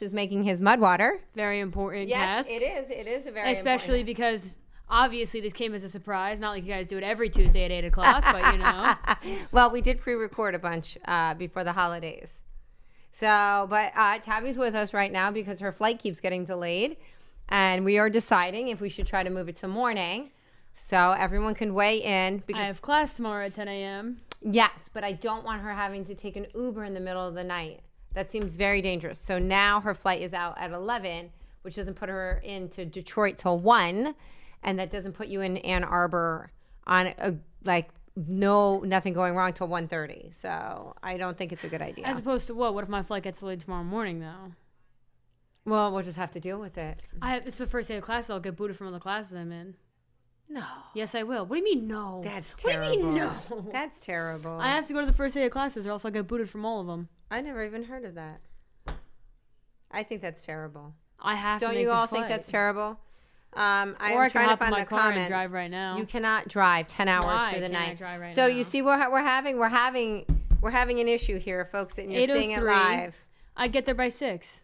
is making his mud water. Very important Yes, task. it is. It is a very Especially important. because obviously this came as a surprise. Not like you guys do it every Tuesday at 8 o'clock, but you know. Well, we did pre-record a bunch before the holidays. So, but Tabby's with us right now because her flight keeps getting delayed. And we are deciding if we should try to move it to morning so everyone can weigh in. Because I have class tomorrow at 10 a.m. Yes, but I don't want her having to take an Uber in the middle of the night. That seems very dangerous. So now her flight is out at 11, which doesn't put her into Detroit till 1. And that doesn't put you in Ann Arbor on nothing going wrong till 1:30. So I don't think it's a good idea. As opposed to what? What if my flight gets delayed tomorrow morning, though? Well, we'll just have to deal with it. It's the first day of class. I'll get booted from all the classes I'm in. No. Yes, I will. What do you mean, no? That's What terrible. do you mean, no? That's terrible. I have to go to the first day of classes or else I'll get booted from all of them. I never even heard of that. I think that's terrible. I have to Don't make you this all flight. think that's terrible? I'm Or I can trying to hop in find my the car comments. and drive right now. You cannot drive 10 hours Why through the can't I night. drive right So now? you see what we're having? We're having an issue here, folks, and you're seeing it 8:03. live. I'd get there by 6.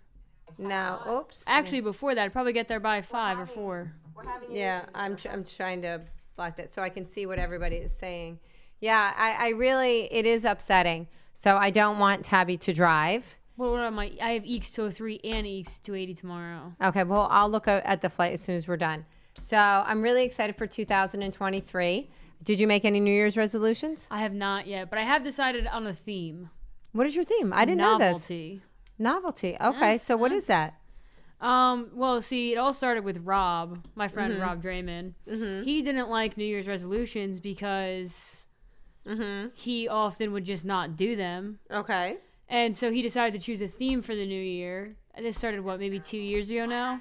No, oops. Actually, before that, I'd probably get there by 5 or 4. Yeah, I'm trying to block that so I can see what everybody is saying. Yeah, I really, it is upsetting. So I don't want Tabby to drive. What am I? I have EECS 203 and EECS 280 tomorrow. Okay, well, I'll look at the flight as soon as we're done. So I'm really excited for 2023. Did you make any New Year's resolutions? I have not yet, but I have decided on a theme. What is your theme? I didn't know this. Novelty. Novelty. Okay, Yes, so what is that? Well, see, it all started with Rob, my friend Rob Draymond. Mm-hmm. He didn't like New Year's resolutions because he often would just not do them. Okay. And so he decided to choose a theme for the new year. And this started, maybe 2 years ago now?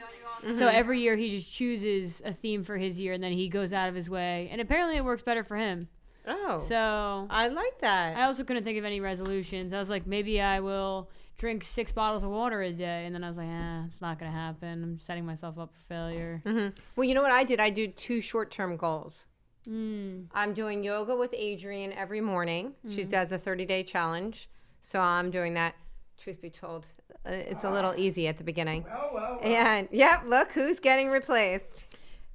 So every year he just chooses a theme for his year and then he goes out of his way. And apparently it works better for him. Oh. So I like that. I also couldn't think of any resolutions. I was like, maybe I will drink 6 bottles of water a day. And then I was like, it's not going to happen. I'm setting myself up for failure. Well, you know what I did? I did 2 short-term goals. Mm. I'm doing yoga with Adrienne every morning. She does a 30-day challenge. So I'm doing that. Truth be told, it's a little easy at the beginning. And, yep, look who's getting replaced.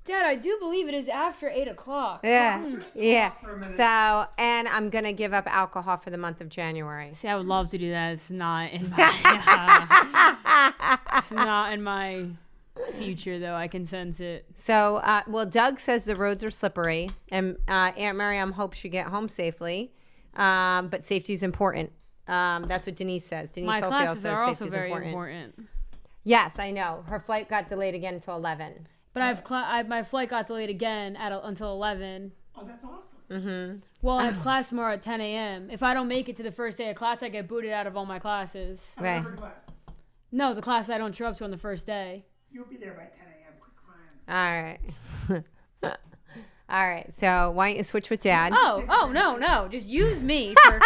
Dad, I do believe it is after 8 o'clock. Yeah, yeah. So, and I'm going to give up alcohol for the month of January. See, I would love to do that. It's not in my it's not in my future, though. I can sense it. So, well, Doug says the roads are slippery, and Aunt Miriam hopes you get home safely, but safety is important. That's what Denise says. Denise My Hofield classes says are also safety is very important. important. Yes, I know. Her flight got delayed again until 11. But my flight got delayed again until 11. Oh, that's awesome. Mm-hmm. Well, I have class tomorrow at 10 a.m. If I don't make it to the first day of class, I get booted out of all my classes. Right. Every class. No, the class I don't show up to on the first day. You'll be there by 10 a.m. Quit crying. All right. All right. So why don't you switch with Dad? Oh, no. Just use me for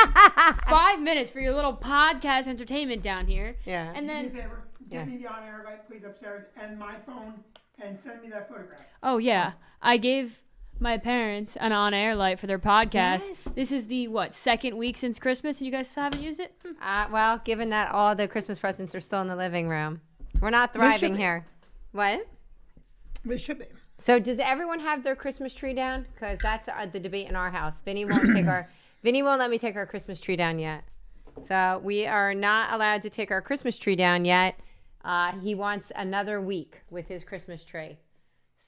5 minutes for your little podcast entertainment down here. Yeah. And Do me a then, favor. Yeah. Get me the on-air light, please, upstairs, and my phone, and send me that photograph. oh, yeah. I gave my parents an on-air light for their podcast. Yes. This is the, second week since Christmas, and you guys still haven't used it? Well, given that all the Christmas presents are still in the living room, we're not should thriving be. here. What? They should be. So does everyone have their Christmas tree down? Because that's the debate in our house. Vinny won't let me take our Christmas tree down yet. So we are not allowed to take our Christmas tree down yet. He wants another week with his Christmas tree.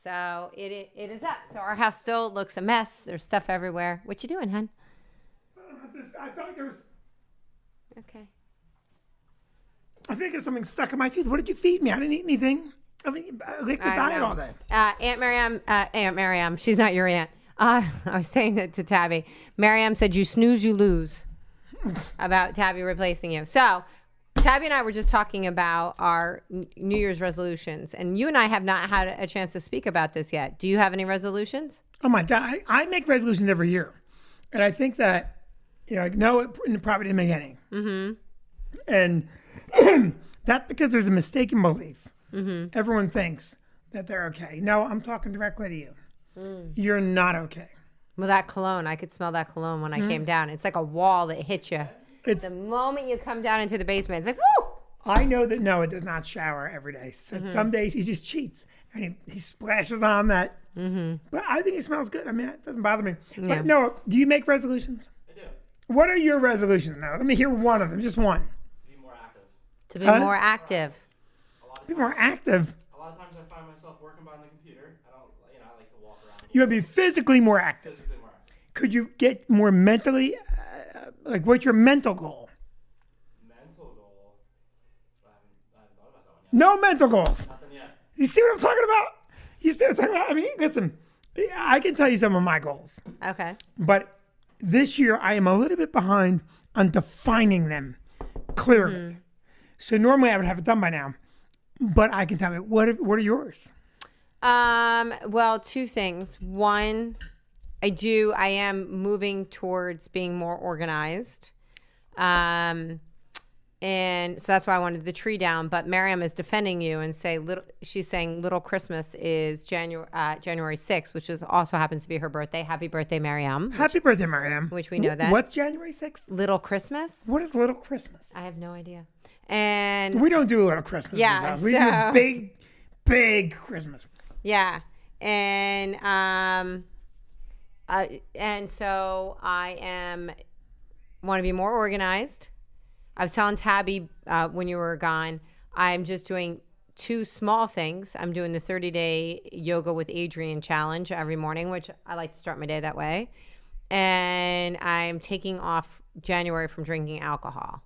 So it is up. So our house still looks a mess. There's stuff everywhere. What you doing, hun? I felt like there was. Okay. I think there's something stuck in my tooth. What did you feed me? I didn't eat anything. I licked the I diet know. all day. Aunt Miriam, she's not your aunt. I was saying it to Tabby. Miriam said you snooze, you lose about Tabby replacing you. So Tabby and I were just talking about our New Year's resolutions, and you and I have not had a chance to speak about this yet. Do you have any resolutions? Oh my God, I make resolutions every year, and I think that probably didn't make any. Mm-hmm. And that's because there's a mistaken belief. Mm-hmm. Everyone thinks that they're okay. No, I'm talking directly to you. You're not okay. Well, that cologne, I could smell that cologne when I came down. It's like a wall that hits you. It's The moment you come down into the basement, it's like, woo! I know that Noah does not shower every day. So some days he just cheats and he splashes on that. But I think he smells good. I mean, it doesn't bother me. Yeah. But Noah, do you make resolutions? I do. What are your resolutions now? Let me hear one of them, just one. To be more active. To be Huh? more active. Be more active. A lot of times I find myself working behind the computer. I don't, I like to walk around. You would be physically more active. Physically more active. Could you get more mentally? Like, what's your mental goal? Mental goal. I haven't thought about that one yet. No mental goals. Nothing yet. You see what I'm talking about? You see what I'm talking about? I mean, listen, I can tell you some of my goals, Okay. but this year I am a little bit behind on defining them clearly. So normally I would have it done by now, but I can tell you what are yours? Well, two things. One, I am moving towards being more organized. And so that's why I wanted the tree down. But Miriam is defending you and she's saying Little Christmas is January 6th, which also happens to be her birthday. Happy birthday, Miriam. Happy birthday, Mariam. Which we know that. What's January 6th? Little Christmas? What is Little Christmas? I have no idea. And We don't do Little Christmas. Yeah, We do so- big Christmas. yeah. And so I want to be more organized. I was telling Tabby when you were gone, I'm just doing two small things. I'm doing the 30-day yoga with Adriene challenge every morning, which I like to start my day that way. And I'm taking off January from drinking alcohol.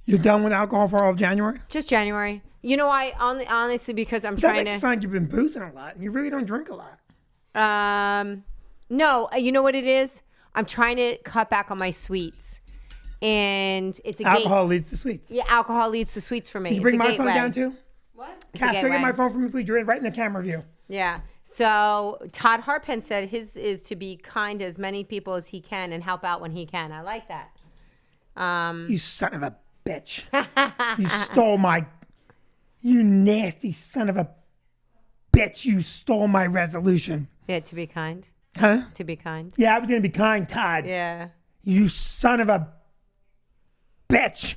You're done with alcohol for all of January? Just January. You know, honestly, because I'm That trying makes to. a sign you've been boozing a lot and you really don't drink a lot. No, you know what it is? I'm trying to cut back on my sweets. And it's a Alcohol leads to sweets. Yeah, alcohol leads to sweets for me. Did you It's bring a my phone gateway. down too? What? Cass, go get my phone from me, please. You're right in the camera view. Yeah. So Todd Harpen said his is to be kind to as many people as he can and help out when he can. I like that. You son of a bitch. You stole you nasty son of a bitch. You stole my resolution. Yeah, to be kind. Huh? To be kind. Yeah, I was going to be kind, Todd. Yeah. You son of a bitch.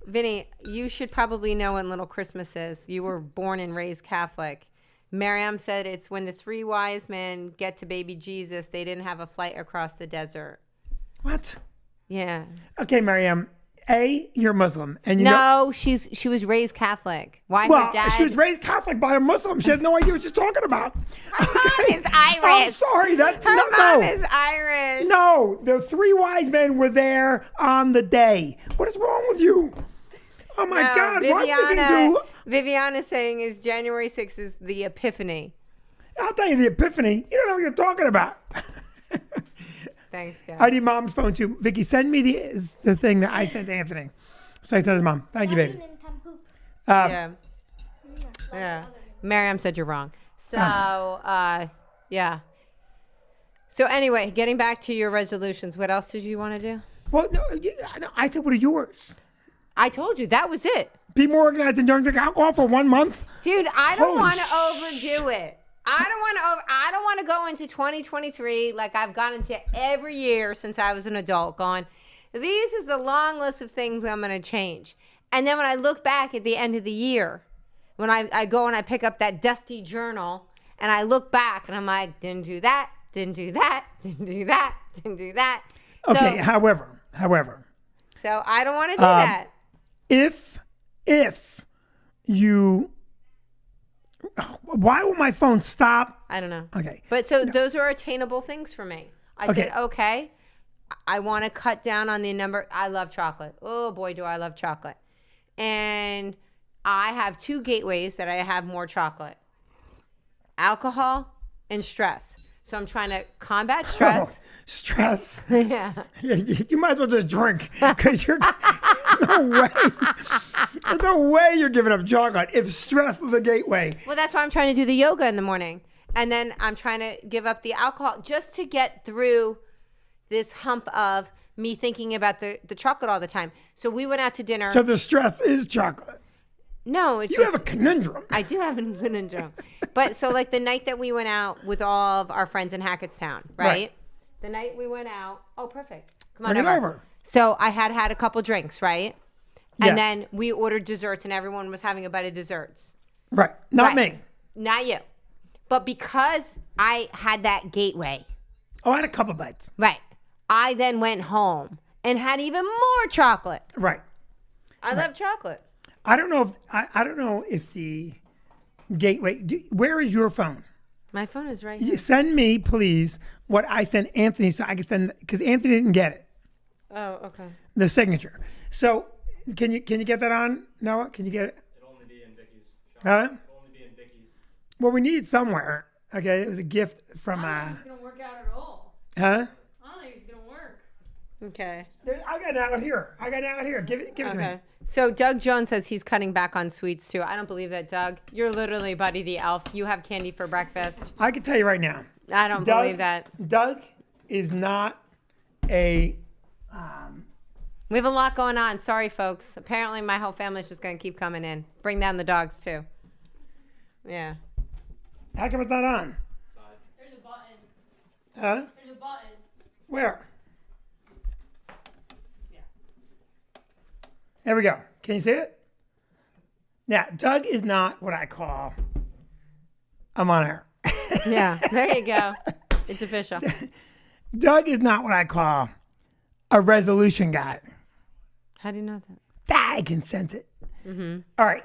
Vinny, you should probably know when Little Christmas is. You were born and raised Catholic. Miriam said it's when the three wise men get to baby Jesus. They didn't have a flight across the desert. What? Yeah. Okay, Mariam. You're Muslim. And you know. No, she was raised Catholic. Why Well, her dad? she was raised Catholic by a Muslim. She has no idea what she's talking about. Her mom is Irish. I'm sorry. Her mom is Irish. No, the three wise men were there on the day. What is wrong with you? Oh my No, God! What did you do? Viviana's saying is January 6th is the Epiphany. I'll tell you the Epiphany. You don't know what you're talking about. Thanks, guys. I need Mom's phone too. Vicky, send me the thing that I sent to Anthony. So I sent it to Mom. Thank you, baby. Yeah. Yeah. Miriam said you're wrong. So, yeah. So anyway, getting back to your resolutions, what else did you want to do? Well, no, I said, what are yours? I told you that was it. Be more organized and don't drink alcohol for 1 month. Dude, I don't Holy want to overdo it. I don't want to go into 2023 like I've gone into every year since I was an adult going, this is the long list of things I'm going to change. And then when I look back at the end of the year, when I go and I pick up that dusty journal and I look back and I'm like, didn't do that, didn't do that, didn't do that, didn't do that. Okay, So, however. so I don't want to do that. If you, why will my phone stop? I don't know. Okay. But so those are attainable things for me. I Okay. said, okay, I want to cut down on the number. I love chocolate. Oh boy, do I love chocolate. And I have two gateways that I have more chocolate. Alcohol and stress. So I'm trying to combat stress. Stress. Yeah. You might as well just drink because you're no way. There's no way you're giving up chocolate if stress is the gateway. Well, that's why I'm trying to do the yoga in the morning. And then I'm trying to give up the alcohol just to get through this hump of me thinking about the chocolate all the time. So we went out to dinner. So the stress is chocolate. No, it's You just, have a conundrum. I do have a conundrum. But so like the night that we went out with all of our friends in Hackettstown, right? Right. The night we went out. Oh, perfect. Come on Bring it over. So I had a couple drinks, right? And Yes. then we ordered desserts and everyone was having a bite of desserts. Right. Not Right. me. Not you. But because I had that gateway, Oh, I had a couple bites. right, I then went home and had even more chocolate. Right. I love chocolate. I don't know if I don't know if the gateway. Where is your phone? My phone is right here. Send me, please, what I sent Anthony so I can send because Anthony didn't get it. Oh, okay. The signature. So can you get that on, Noah? Can you get it? It'll only be in Vicky's shop. Huh? It'll only be in Vicky's. Well, we need it somewhere. Okay, it was a gift from. I don't think it's gonna work out at all. Huh? I don't think it's gonna work. Okay. I got it out here. Give it to me. Okay. So Doug Jones says he's cutting back on sweets too. I don't believe that, Doug. You're literally Buddy the Elf. You have candy for breakfast. I can tell you right now. I don't Doug- believe that. Doug is not a. We have a lot going on. Sorry, folks. Apparently, my whole family's just going to keep coming in. Bring down the dogs, too. Yeah. How come it's not on? There's a button. Huh? There's a button. Where? Yeah. There we go. Can you see it? Now, Doug is not what I call. I'm on air. Yeah. There you go. It's official. Doug is not what I call a resolution guy. How do you know that? I can sense it. All right.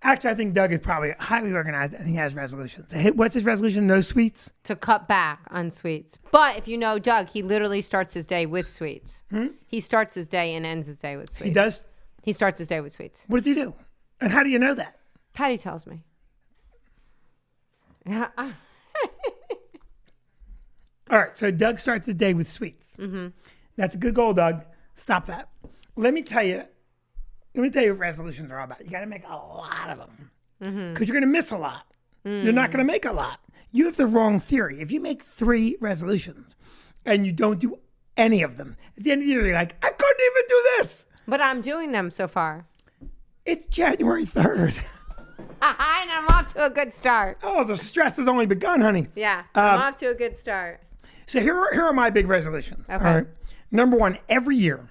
Actually, I think Doug is probably highly organized and he has resolutions. Hey, what's his resolution? No sweets? To cut back on sweets. But if you know Doug, he literally starts his day with sweets. He starts his day and ends his day with sweets. He does? He starts his day with sweets. What does he do? And how do you know that? Patty tells me. All right, so Doug starts the day with sweets. That's a good goal, Doug. Stop that. Let me tell you what resolutions are all about. You got to make a lot of them because you're going to miss a lot. You're not going to make a lot. You have the wrong theory. If you make 3 resolutions and you don't do any of them, at the end of the year, you're like, I couldn't even do this. But I'm doing them so far. It's January 3rd. And I'm off to a good start. Oh, the stress has only begun, honey. Yeah, I'm off to a good start. So here are my big resolutions. Okay. All right. Number 1, every year,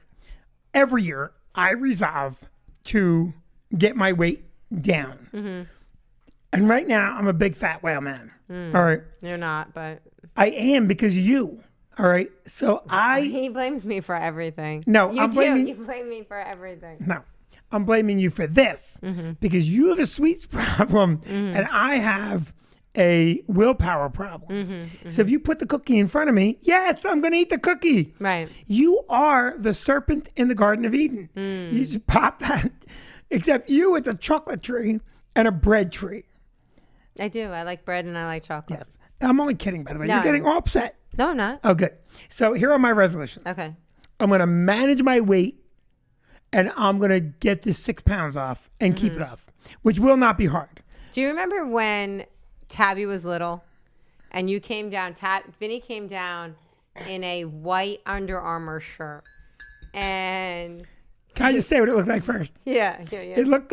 I resolve to get my weight down. And right now, I'm a big fat whale man. All right. You're not, but I am because of you. All right. So he blames me for everything. No, you I'm do. blaming- You blame me for everything. No, I'm blaming you for this because you have a sweets problem and I have a willpower problem. So if you put the cookie in front of me, yes, I'm going to eat the cookie. Right. You are the serpent in the Garden of Eden. You just pop that. Except you, it's a chocolate tree and a bread tree. I do. I like bread and I like chocolate. Yes. I'm only kidding, by the way. No. You're getting all upset. No, I'm not. Oh, good. So here are my resolutions. Okay. I'm going to manage my weight and I'm going to get this 6 pounds off and keep it off, which will not be hard. Do you remember when Tabby was little and you came down, Vinny came down in a white Under Armour shirt and Can I just say what it looked like first? yeah. It looked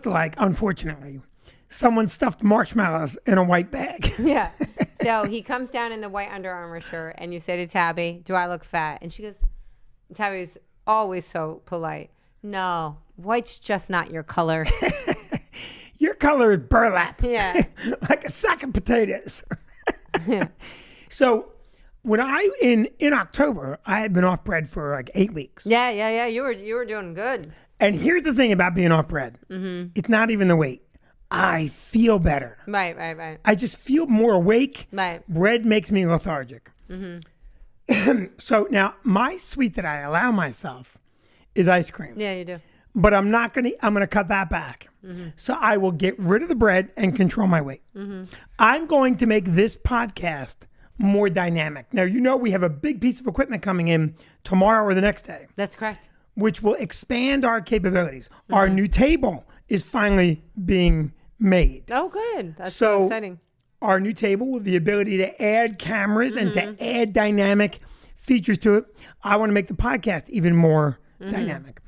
like, unfortunately, someone stuffed marshmallows in a white bag. Yeah. So he comes down in the white Under Armour shirt and you say to Tabby, do I look fat? And she goes, Tabby's always so polite. No, white's just not your color. Your color is burlap. Yeah. Like a sack of potatoes. So when in October, I had been off bread for like 8 weeks. Yeah. You were doing good. And here's the thing about being off bread. It's not even the weight. I feel better. Right. I just feel more awake. Right. Bread makes me lethargic. So now my sweet that I allow myself is ice cream. Yeah, you do. But I'm gonna cut that back. So I will get rid of the bread and control my weight. I'm going to make this podcast more dynamic. Now, we have a big piece of equipment coming in tomorrow or the next day, That's correct. which will expand our capabilities. Our new table is finally being made. Oh, good. That's so So- exciting. Our new table with the ability to add cameras and to add dynamic features to it. I want to make the podcast even more dynamic.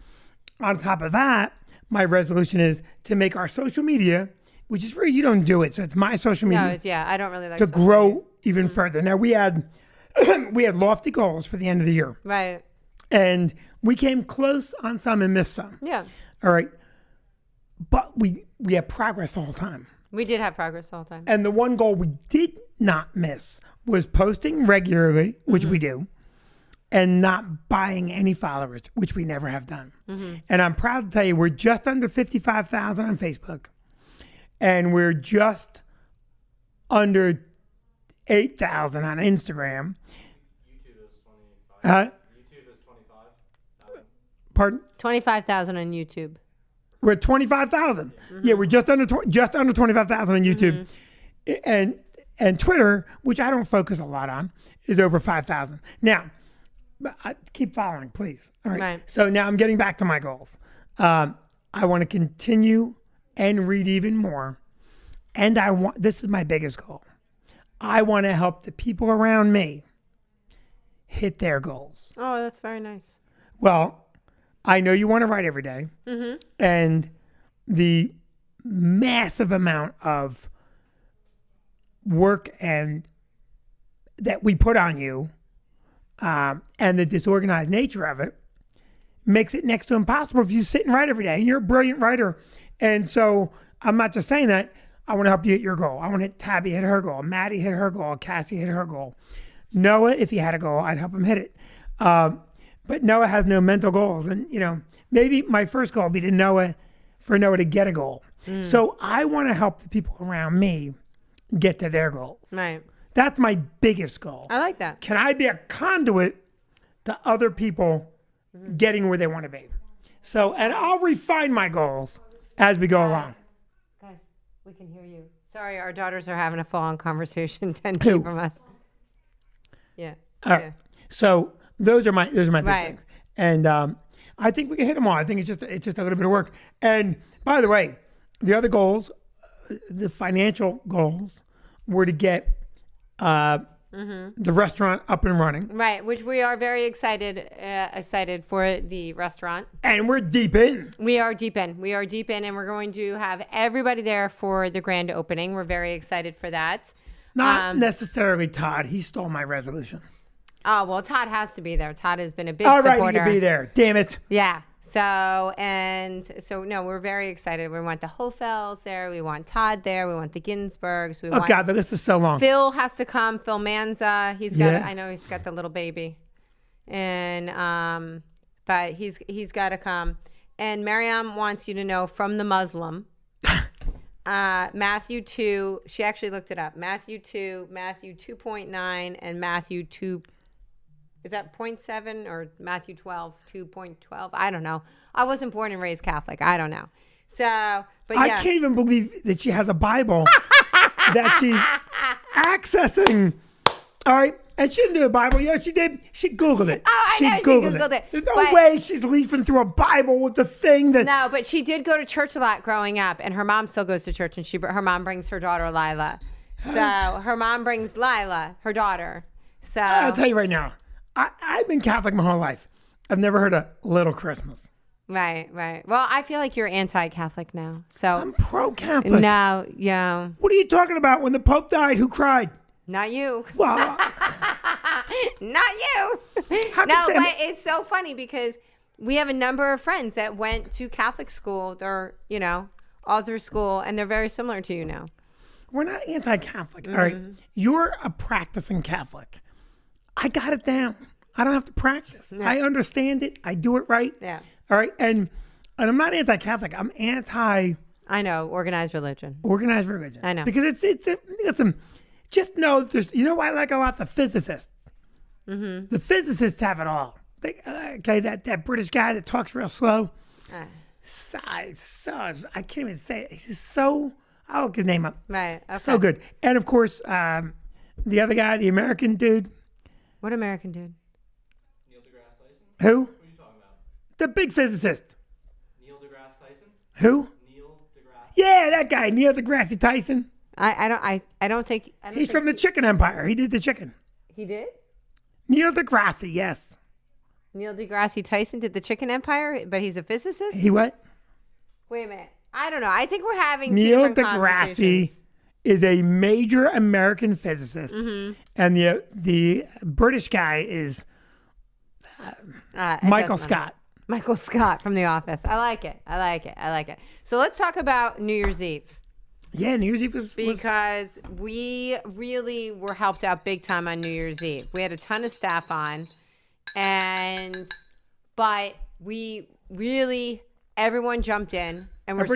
On top of that, my resolution is to make our social media, which is free. You don't do it, so it's my social No, media, I don't really like to social media. grow even further. Now we had lofty goals for the end of the year. Right. And we came close on some and missed some. Yeah. All right. But we had progress the whole time. We did have progress the whole time. And the one goal we did not miss was posting regularly, which we do, and not buying any followers, which we never have done. And I'm proud to tell you, we're just under 55,000 on Facebook, and we're just under 8,000 on Instagram. YouTube is 25. YouTube is 25,000. Pardon? 25,000 on YouTube. We're at 25,000. Yeah, we're just under 25,000 on YouTube, and Twitter, which I don't focus a lot on, is over 5,000. Now, keep following, please. All right. Right. So now I'm getting back to my goals. I want to continue and read even more, and this is my biggest goal. I want to help the people around me hit their goals. Oh, that's very nice. Well, I know you want to write every day, and the massive amount of work and that we put on you, and the disorganized nature of it makes it next to impossible if you sit and write every day. And you're a brilliant writer, and so I'm not just saying that. I want to help you hit your goal. I want to hit Tabby hit her goal, Maddie hit her goal, Cassie hit her goal. Noah, if he had a goal, I'd help him hit it. But Noah has no mental goals. And, maybe my first goal would be for Noah to get a goal. So I want to help the people around me get to their goals. Right. That's my biggest goal. I like that. Can I be a conduit to other people getting where they want to be? So, and I'll refine my goals as we go along. Guys, we can hear you. Sorry, our daughters are having a full-on conversation 10 Who? feet from us. Yeah. All right. So those are my big Right. things, and I think we can hit them all. I think it's just a little bit of work. And by the way, the other goals, the financial goals, were to get the restaurant up and running, Right, which we are very excited for the restaurant. and we're deep in. We are deep in. And we're going to have everybody there for the grand opening. We're very excited for that. Not necessarily Todd. He stole my resolution. Oh, well, Todd has to be there. Todd has been a big All right, supporter. he could be there. Damn it. Yeah. So, no, we're very excited. We want the Hofels there. We want Todd there. We want the Ginsbergs. We Oh want God, the list is so long. Phil has to come. Phil Manza. He's got. Yeah. I know he's got the little baby, and but he's got to come. And Mariam wants you to know from the Muslim. Matthew 2. She actually looked it up. Matthew 2, Matthew 2.9, and Matthew 2. Is that 0.7 or Matthew 12, 2.12? I don't know. I wasn't born and raised Catholic. I don't know. So, but I yeah. can't even believe that she has a Bible that she's accessing. All right. And she didn't do a Bible. Yeah, she did. She Googled it. Oh, I know, she Googled it. There's no But- way she's leafing through a Bible with the thing that. No, but she did go to church a lot growing up, and her mom still goes to church, and her mom brings her daughter Lila. So her mom brings Lila, her daughter. So I'll tell you right now, I've been Catholic my whole life. I've never heard of Little Christmas. right. Well, I feel like you're anti-Catholic now. So I'm pro-Catholic. no, yeah, What are you talking about? When the Pope died, who cried? not you, Well, not you. How No, can you say- but it's so funny because we have a number of friends that went to Catholic school. They're all through school, and they're very similar to you now. we're not anti-Catholic. All right. You're a practicing Catholic. I got it down. I don't have to practice. I understand it. I do it right. Yeah. All right. And I'm not anti-Catholic. I'm anti-organized I know, organized religion. religion. I know. Because listen, just know that there's, I like a lot the physicists. The physicists have it all. That British guy that talks real slow. I can't even say it. He's just so, I'll look his name up. Right. Okay. So good. And of course, the other guy, the American dude. What American dude? Neil deGrasse Tyson? Who? What are you talking about? The big physicist. Neil deGrasse Tyson? Who? Neil deGrasse. Yeah, that guy, Neil deGrasse Tyson. I don't think. He's from the Chicken Empire. He did the chicken. He did. Neil deGrasse, yes. Neil deGrasse Tyson did the Chicken Empire, but he's a physicist. He what? Wait a minute. I don't know. I think we're having two Neil different deGrasse conversations. is a major American physicist, and the British guy is It Michael doesn't matter. Scott. Michael Scott from The Office. I like it. I like it. I like it. So let's talk about New Year's Eve. Yeah, New Year's Eve was Because we really were helped out big time on New Year's Eve. We had a ton of staff on, but we really, everyone jumped in, and we're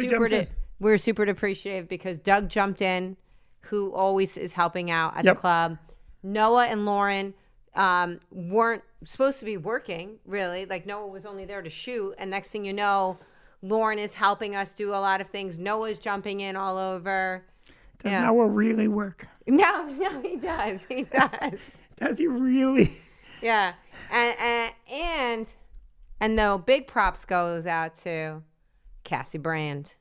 super appreciative because Doug jumped in, who always is helping out at the club. Noah and Lauren weren't supposed to be working, really. Like, Noah was only there to shoot, and next thing you know, Lauren is helping us do a lot of things. Noah's jumping in all over. Does Noah really work? No, he does. He does. Does he really? Yeah. And the big props goes out to Cassie Brand.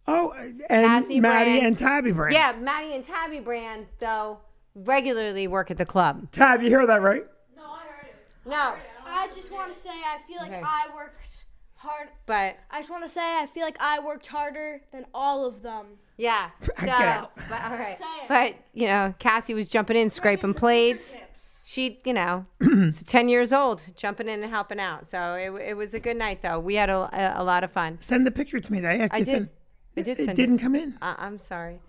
Oh, and Cassie Maddie Brand. and Tabby Brand. Yeah, Maddie and Tabby Brand, though, regularly work at the club. Tab, you hear that, right? No, I heard it. No. I just want to say I feel like Okay. I worked hard. But, I just want to say I feel like I worked harder than all of them. yeah. So, Get out. But, all right. Saying. But, Cassie was jumping in, scraping plates. She, she's 10 years old, jumping in and helping out. So it was a good night, though. We had a lot of fun. Send the picture to me. I I did. sent. I did It send didn't come in. I'm sorry.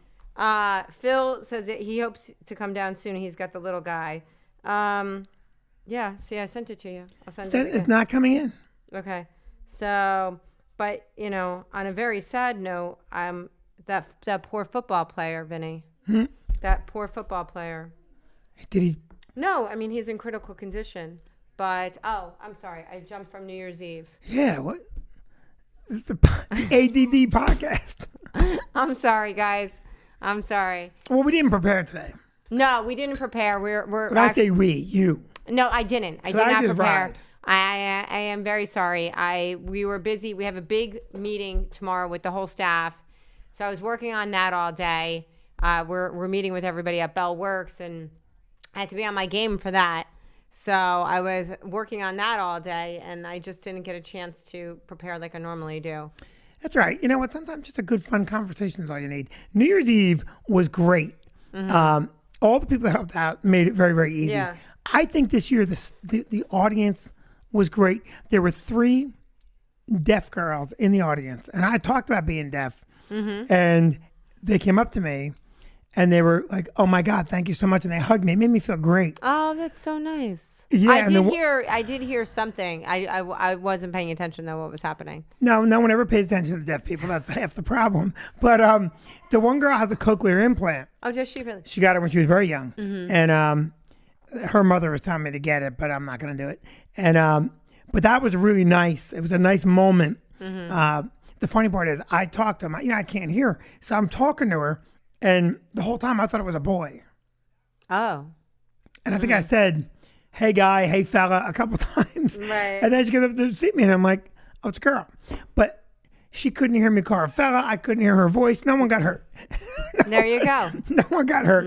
Phil says that he hopes to come down soon. He's got the little guy. Yeah, see, I sent it to you. I'll send it It's again. not coming in. Okay. So, but, on a very sad note, that poor football player, Vinny. That poor football player. Did he? No, I mean, he's in critical condition. But, I'm sorry. I jumped from New Year's Eve. Yeah. What? This is the ADD podcast. I'm sorry, guys. I'm sorry. Well, we didn't prepare today. No, we didn't prepare. We're When I say we, you. No, I didn't. I did I not just prepare. ride. I am very sorry. We were busy. We have a big meeting tomorrow with the whole staff. So I was working on that all day. We're meeting with everybody at Bell Works, and I had to be on my game for that. So I was working on that all day, and I just didn't get a chance to prepare like I normally do. That's right. You know what? Sometimes just a good, fun conversation is all you need. New Year's Eve was great. All the people that helped out made it very, very easy. Yeah. I think this year the audience was great. There were 3 deaf girls in the audience, and I talked about being deaf, and they came up to me, and they were like, "Oh my God, thank you so much," and they hugged me. It made me feel great. Oh, that's so nice. Yeah, I and did hear something. I wasn't paying attention though what was happening. No one ever pays attention to deaf people. That's half the problem. But the one girl has a cochlear implant. Oh, does she really? She got it when she was very young, and her mother was telling me to get it, but I'm not going to do it. And but that was really nice. It was a nice moment. The funny part is, I talked to him. I can't hear, so I'm talking to her, and the whole time I thought it was a boy. Oh. And I think I said, "Hey guy, hey fella," a couple times. Right. And then she came up to see me, and I'm like, "Oh, it's a girl." But she couldn't hear me call her fella. I couldn't hear her voice. No one got hurt. There you go. No one got hurt.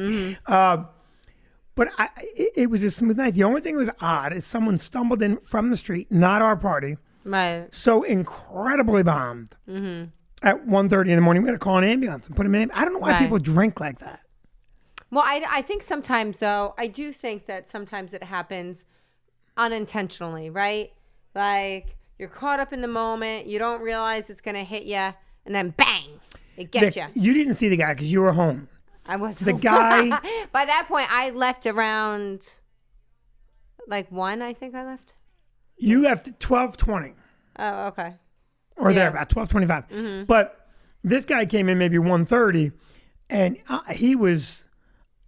But it was a smooth night. The only thing that was odd is someone stumbled in from the street, not our party, Right. so incredibly bombed. At 1:30 in the morning, we had to call an ambulance and put him in. I don't know why Right. people drink like that. Well, I think sometimes, though, I do think that sometimes it happens unintentionally, right? Like, you're caught up in the moment, you don't realize it's going to hit you, and then bang, it gets Vic, you. you didn't see the guy because you were home. I wasn't. The guy- By that point, I left around, like, 1, I think I left. You left at 12:20 Oh, okay. or Yeah. there, about 12:25. But this guy came in maybe 1:30, and he was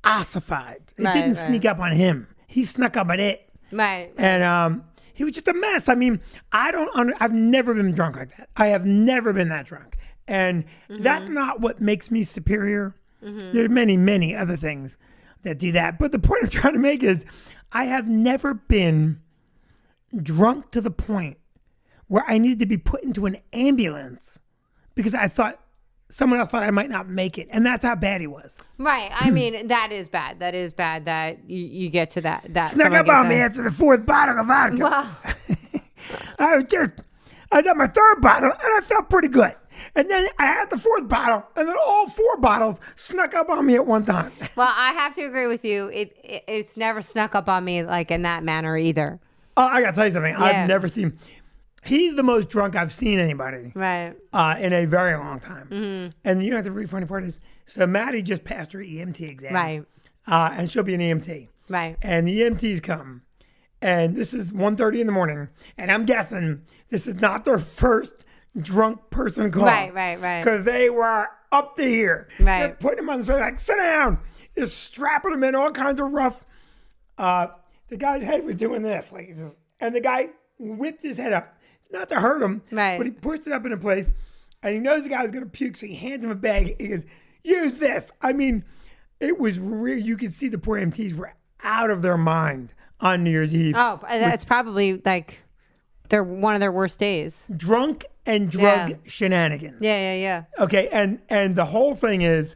ossified. It Right, didn't right. sneak up on him. He snuck up on it. Right. And he was just a mess. I mean, I've never been drunk like that. I have never been that drunk. And that's not what makes me superior. There are many, many other things that do that. But the point I'm trying to make is I have never been drunk to the point where I needed to be put into an ambulance because I thought someone else thought I might not make it. And that's how bad he was. Right. I mean, that is bad. That is bad that you get to that. Snuck someone up on gets me a- after the 4th bottle of vodka. Well, I got my 3rd bottle and I felt pretty good. And then I had the 4th bottle, and then all 4 bottles snuck up on me at one time. well, I have to agree with you. It's never snuck up on me like in that manner either. Oh, I got to tell you something. Yeah. I've never seen. He's the most drunk I've seen anybody Right. in a very long time. Mm-hmm. And you know what the really funny part is? So Maddie just passed her EMT exam. Right. And she'll be an EMT. Right. And the EMTs come. And this is 1:30 in the morning. And I'm guessing this is not their first drunk person call. Right. Right. Right. Because they were up to here. Right. They're putting them on the street like, sit down. Just strapping them in all kinds of rough. The guy's head was doing this. And the guy whipped his head up. Not to hurt him. Right. But he pushed it up into place. And he knows the guy's going to puke. So he hands him a bag. He goes, use this. I mean, it was real. You could see the poor EMTs were out of their mind on New Year's Eve. Oh, that's probably like one of their worst days. Drunk and drug Yeah. shenanigans. Yeah. Yeah. Yeah. Okay, and the whole thing is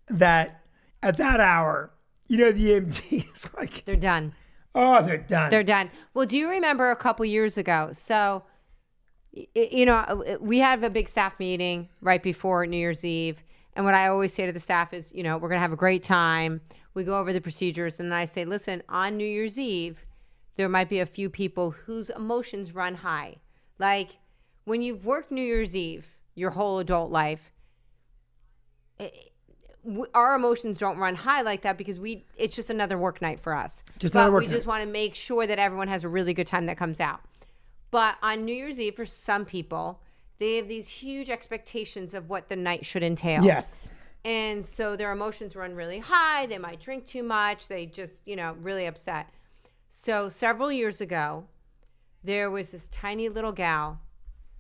that at that hour, you know, the EMT is like, They're done. oh, they're done. They're done. Well, do you remember a couple years ago? So, you know, we have a big staff meeting right before New Year's Eve. And what I always say to the staff is, you know, we're going to have a great time. We go over the procedures. And I say, listen, on New Year's Eve, there might be a few people whose emotions run high. Like when you've worked New Year's Eve your whole adult life, our emotions don't run high like that because it's just another work night for us. Just but another work we night. just want to make sure that everyone has a really good time that comes out. But on New Year's Eve, for some people, they have these huge expectations of what the night should entail. Yes. And so their emotions run really high. They might drink too much. They just, you know, really upset. So several years ago, there was this tiny little gal.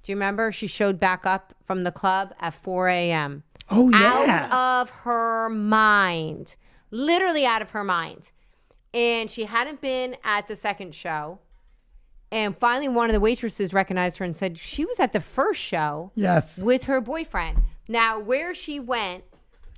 Do you remember? She showed back up from the club at 4 a.m. Oh, yeah. Out of her mind. Literally out of her mind. And she hadn't been at the second show. And finally, one of the waitresses recognized her and said she was at the first show Yes. with her boyfriend. Now, where she went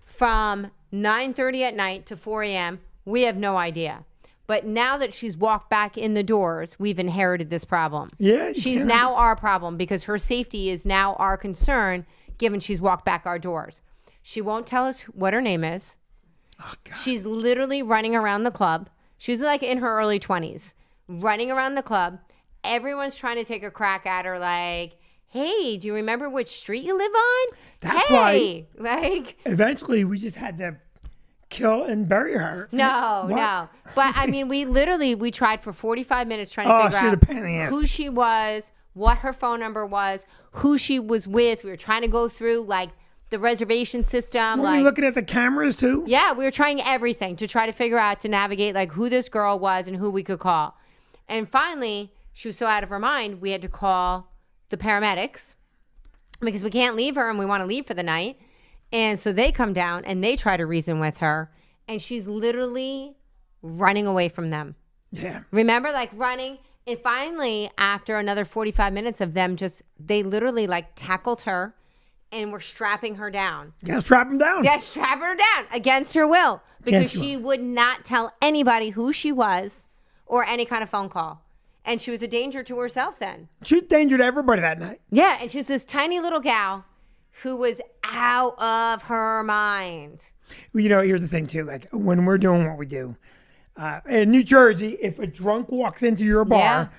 from 9:30 at night to 4 a.m., we have no idea. But now that she's walked back in the doors, we've inherited this problem. Yeah. you She's can't- now our problem because her safety is now our concern, given she's walked back our doors. She won't tell us what her name is. Oh, God. She's literally running around the club. She's like in her early 20s, running around the club. Everyone's trying to take a crack at her like, hey, do you remember which street you live on? That's hey. Like, Eventually, we just had to kill and bury her. no, What? no. But I mean, we tried for 45 minutes trying Oh, to figure she's a out pain in the ass. who she was, what her phone number was, who she was with. We were trying to go through like the reservation system. Were we looking at the cameras too? Yeah, we were trying everything to try to figure out to navigate like who this girl was and who we could call. And finally, she was so out of her mind, we had to call the paramedics because we can't leave her and we want to leave for the night. And so they come down and they try to reason with her. And she's literally running away from them. Yeah. Remember, like running. And finally, after another 45 minutes of them they literally like tackled her and were strapping her down. Yeah, strap him down. Yeah, strapping her down against her will because Against your she would not tell anybody who she was or any kind of phone call. And she was a danger to herself then. She was a danger to everybody that night. Yeah, and she was this tiny little gal who was out of her mind. You know, here's the thing too. Like when we're doing what we do in New Jersey, if a drunk walks into your bar,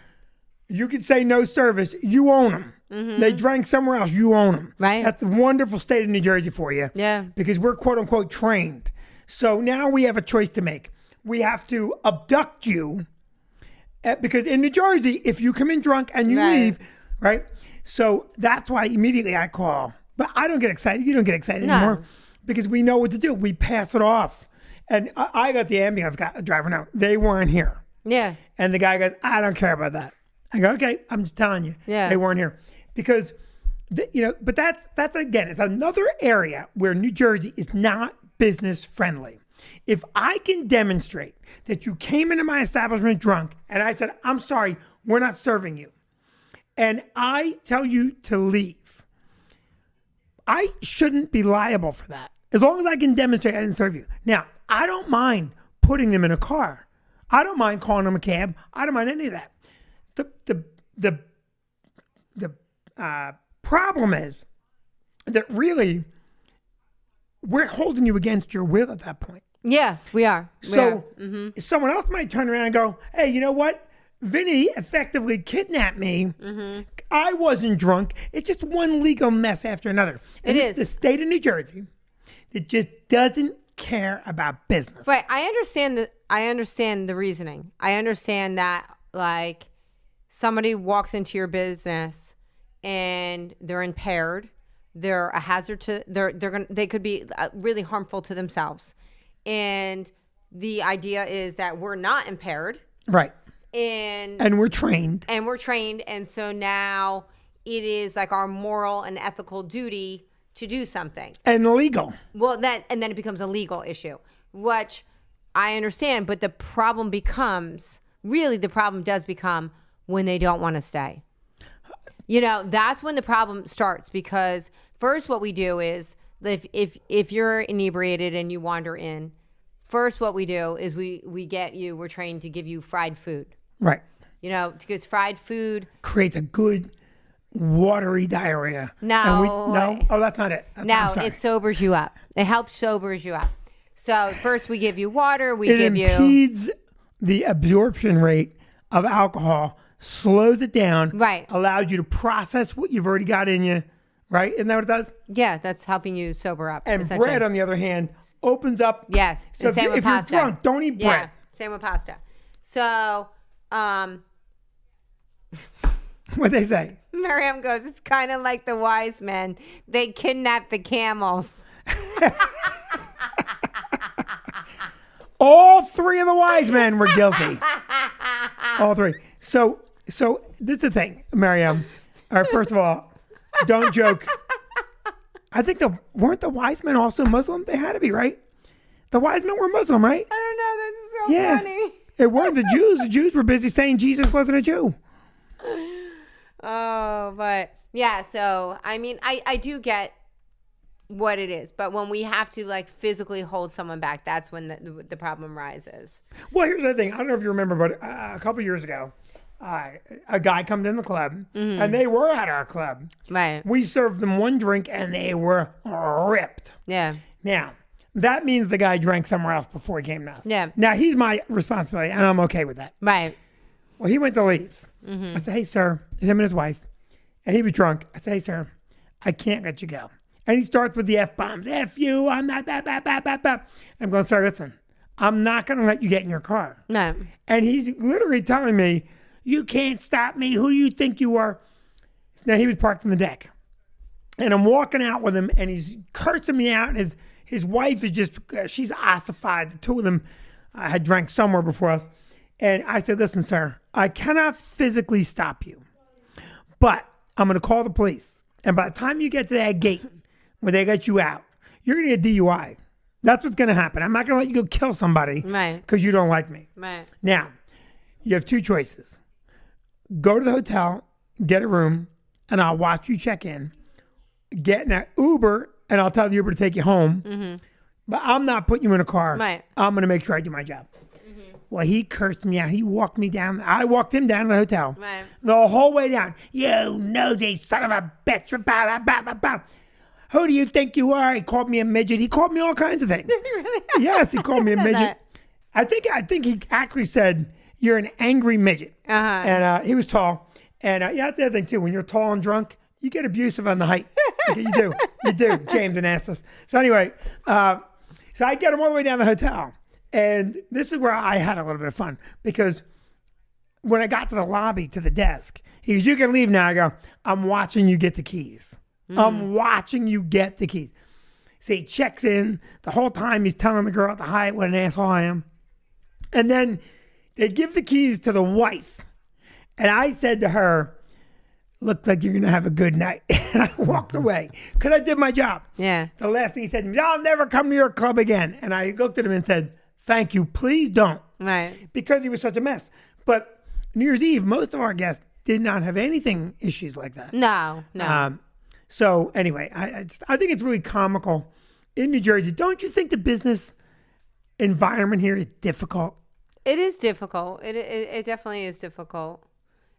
you could say no service. You own them. They drank somewhere else. You own them. Right. That's the wonderful state of New Jersey for you. Yeah. Because we're quote unquote trained. So now we have a choice to make. We have to abduct you. Because in New Jersey, if you come in drunk and you Right. leave, right? So that's why immediately I call. But I don't get excited. You don't get excited No. anymore because we know what to do. We pass it off. And I got the ambulance driver now. They weren't here. Yeah. And the guy goes, I don't care about that. I go, okay, I'm just telling you. Yeah. They weren't here. Because, but that's again, it's another area where New Jersey is not business friendly. If I can demonstrate that you came into my establishment drunk and I said, I'm sorry, we're not serving you, and I tell you to leave, I shouldn't be liable for that. As long as I can demonstrate I didn't serve you. Now, I don't mind putting them in a car. I don't mind calling them a cab. I don't mind any of that. The problem is that really we're holding you against your will at that point. Yeah, we are. We So are. someone else might turn around and go, hey, you know what? Vinny effectively kidnapped me. Mm-hmm. I wasn't drunk. It's just one legal mess after another. And It it's is. the state of New Jersey that just doesn't care about business. But I understand the reasoning. I understand that like somebody walks into your business and they're impaired. They're a hazard to they could be really harmful to themselves. And the idea is that we're not impaired Right. and we're trained. and so now it is like our moral and ethical duty to do something. And legal. Well, then it becomes a legal issue, which I understand. But the problem does become when they don't want to stay. That's when the problem starts, because first what we do is if you're inebriated and you wander in, first what we do is we're trained to give you fried food. Right. Because fried food Creates a good watery diarrhea. No. No? Oh, that's not it. I'm sorry. it sobers you up. It helps sobers you up. So first we give you water. It impedes the absorption rate of alcohol, slows it down, Right. allows you to process what you've already got in you, right? Isn't that what it does? Yeah, that's helping you sober up. And essentially. bread, on the other hand, opens up. Yes. So and same with if you're pasta. drunk, don't eat Yeah. bread. Same with pasta. So, What they say? Miriam goes, it's kind of like the wise men. They kidnapped the camels. All three of the wise men were guilty. All three. So this is the thing, Mariam. All right, first of all, don't joke. I think weren't the wise men also Muslim? They had to be, right? The wise men were Muslim, right? I don't know. This is so Yeah. funny. It weren't the Jews. The Jews were busy saying Jesus wasn't a Jew. Oh, but yeah. So, I mean, I do get what it is. But when we have to like physically hold someone back, that's when the problem rises. Well, here's the thing. I don't know if you remember, but a couple years ago, a guy come in the club, and they were at our club. Right. We served them one drink, and they were ripped. Yeah. Now, that means the guy drank somewhere else before he came to us. Yeah. Now, he's my responsibility, and I'm okay with that. Right. Well, he went to leave. I said, hey, sir, it's him and his wife. And he was drunk. I said, hey, sir, I can't let you go. And he starts with the F-bombs. F you, I'm not, blah, blah, blah, blah, blah. I'm going, sir, listen, I'm not going to let you get in your car. No. And he's literally telling me, you can't stop me. Who do you think you are? Now, he was parked on the deck. And I'm walking out with him, and he's cursing me out. And his wife is just, she's ossified. The two of them had drank somewhere before us. And I said, listen, sir, I cannot physically stop you, but I'm going to call the police. And by the time you get to that gate where they get you out, you're going to get DUI. That's what's going to happen. I'm not going to let you go kill somebody Right. because you don't like me. Right. Now, you have two choices. Go to the hotel, get a room, and I'll watch you check in. Get in an Uber, and I'll tell the Uber to take you home. But I'm not putting you in a car. Right. I'm going to make sure I do my job. Well, he cursed me out. He walked me down. I walked him down to the hotel. Right. The whole way down. You nosy son of a bitch. Bah, bah, bah, bah. Who do you think you are? He called me a midget. He called me all kinds of things. Yes, he called me a midget. I think he actually said, you're an angry midget. Uh-huh. And he was tall. And yeah, that's the other thing, too. When you're tall and drunk, you get abusive on the height. Okay, you do. You do. James and Astus. So anyway, so I get him all the way down the hotel. And this is where I had a little bit of fun, because when I got to the lobby, to the desk, he goes, you can leave now. I go, I'm watching you get the keys. I'm watching you get the keys. So he checks in. The whole time he's telling the girl at the Hyatt what an asshole I am. And then they give the keys to the wife. And I said to her, looks like you're going to have a good night. And I walked away because I did my job. Yeah. The last thing he said to me, I'll never come to your club again. And I looked at him and said, thank you. Please don't. Right. Because he was such a mess. But New Year's Eve, most of our guests did not have anything issues like that. No. No. So anyway, I think it's really comical in New Jersey. Don't you think the business environment here is difficult? It is difficult. It definitely is difficult.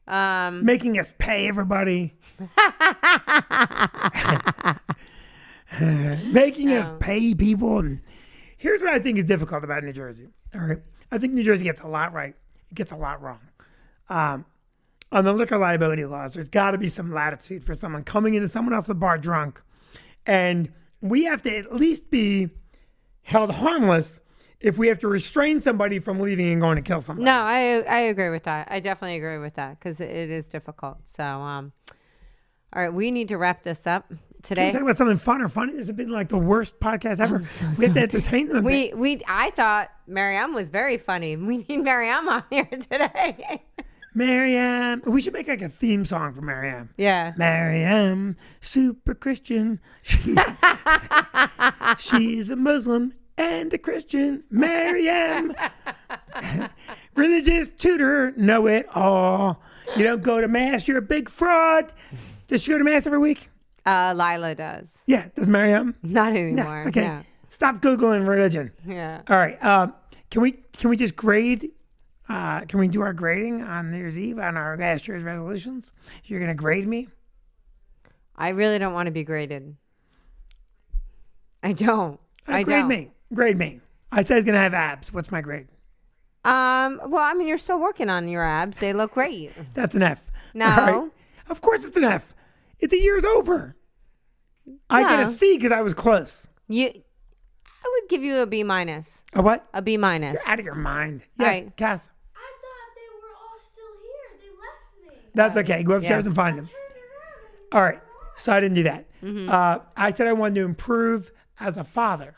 Making us pay everybody. Making us pay people. And here's what I think is difficult about New Jersey. All right. I think New Jersey gets a lot right. It gets a lot wrong. on the liquor liability laws, there's got to be some latitude for someone coming into someone else's bar drunk. And we have to at least be held harmless if we have to restrain somebody from leaving and going to kill somebody. No, I agree with that. I definitely agree with that because it is difficult. So, all right, we need to wrap this up Can we today. talk about something fun or funny? This has been like the worst podcast ever. We have to entertain them a bit. I thought Mariam was very funny. We need Mariam on here today. Mariam. We should make like a theme song for Mariam. Yeah. Mariam, super Christian. She's a Muslim and a Christian. Mariam, religious tutor, know it all. You don't go to mass, you're a big fraud. Does she go to mass every week? Lila does. Yeah, does Mariam? Not No. anymore. Okay. No. Stop Googling religion. Yeah. All right. Can we just grade? Can we do our grading on New Year's Eve on our last year's resolutions? You're gonna grade me? I really don't want to be graded. I don't. I grade don't. me. Grade me. I said it's gonna have abs. What's my grade? Well, I mean, you're still working on your abs. They look great. That's an F. No. All right. Of course it's an F. If the year's over. I get a No. C because I was close. I would give you a B minus. A what? A B minus. You're out of your mind. Yes, Right. Cass. I thought they were all still here. They left me. That's okay. Go upstairs Yeah. and find them. Turned around. All right. So I didn't do that. Mm-hmm. I said I wanted to improve as a father.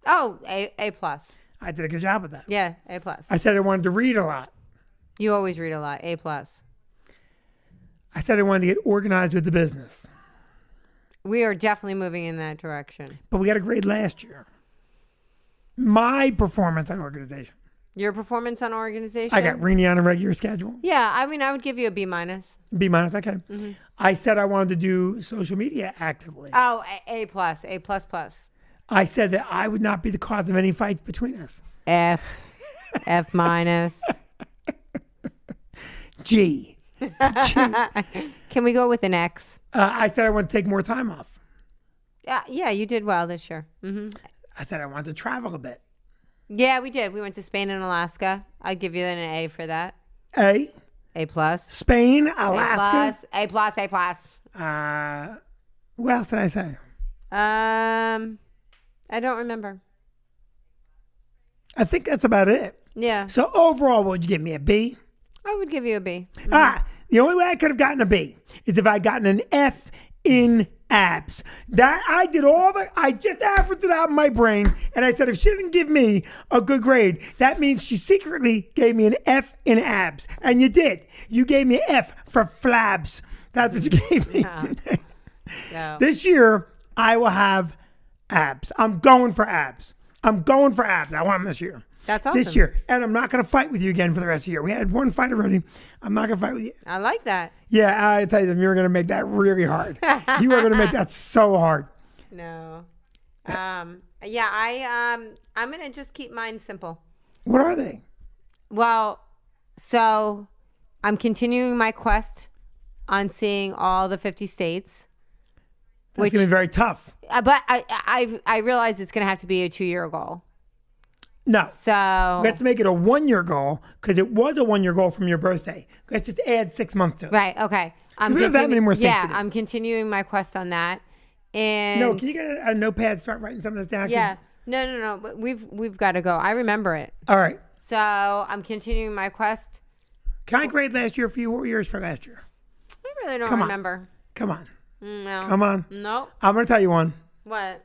Oh, A plus. I did a good job with that. Yeah, A plus. I said I wanted to read a lot. You always read a lot. A plus. I said I wanted to get organized with the business. We are definitely moving in that direction. But we got a grade last year. My performance on organization. Your performance on organization? I got Rini on a regular schedule. Yeah, I mean, I would give you a B minus. B minus, okay. I said I wanted to do social media actively. Oh, A plus. A plus plus. I said that I would not be the cause of any fights between us. F. F minus. G. Can we go with an X? I said I want to take more time off. Yeah, you did well this year. I said I wanted to travel a bit. Yeah, we did. We went to Spain and Alaska. I'd give you an A for that. A. A plus. Spain, A Alaska. plus. A plus. A plus. What else did I say? I don't remember. I think that's about it. Yeah, So overall, what would you give me? A B? I would give you a B. The only way I could have gotten a B is if I had gotten an F in abs. That I did I just averaged it out in my brain, and I said if she didn't give me a good grade, that means she secretly gave me an F in abs. And you did. You gave me an F for flabs. That's what you gave me. No. This year, I will have abs. I'm going for abs. I want them this year. That's awesome. This year. And I'm not going to fight with you again for the rest of the year. We had one fight already. I'm not going to fight with you. I like that. Yeah, I tell you, you're going to make that really hard. You are going to make that so hard. No. I'm gonna just keep mine simple. What are they? Well, so I'm continuing my quest on seeing all the 50 states. That's going to be very tough. But I realize it's gonna have to be a 2-year goal. No. So We have to make it a 1-year goal because it was a 1-year goal from your birthday. Let's just add 6 months to it. right, okay. We have that many more states to do. I'm continuing my quest on that. And No, can you get a notepad, start writing some of this down? 'Cause- yeah, no. But we've got to go. I remember it. All right. So I'm continuing my quest. Can I grade last year for you? What were yours for last year? I really don't Come on. remember. Come on. No. Come on. No. I'm going to tell you one. What?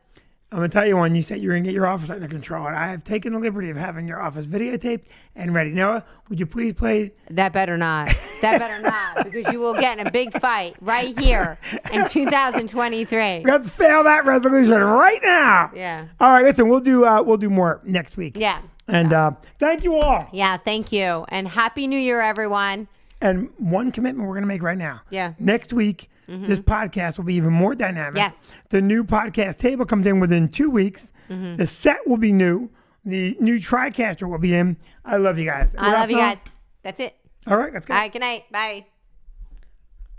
I'm going to tell you one. You said you were going to get your office under control, and I have taken the liberty of having your office videotaped and ready. Noah, would you please play? That better not. That better not, because you will get in a big fight right here in 2023. Let's fail that resolution right now. Yeah. All right, listen, we'll do more next week. Yeah. And thank you all. Yeah. Thank you, and Happy New Year, everyone. And one commitment we're going to make right now. Yeah. Next week, this podcast will be even more dynamic. Yes. The new podcast table comes in within 2 weeks. The set will be new. The new TriCaster will be in. I love you guys. I love you guys. That's it. All right, let's go. All right. Good night. Bye.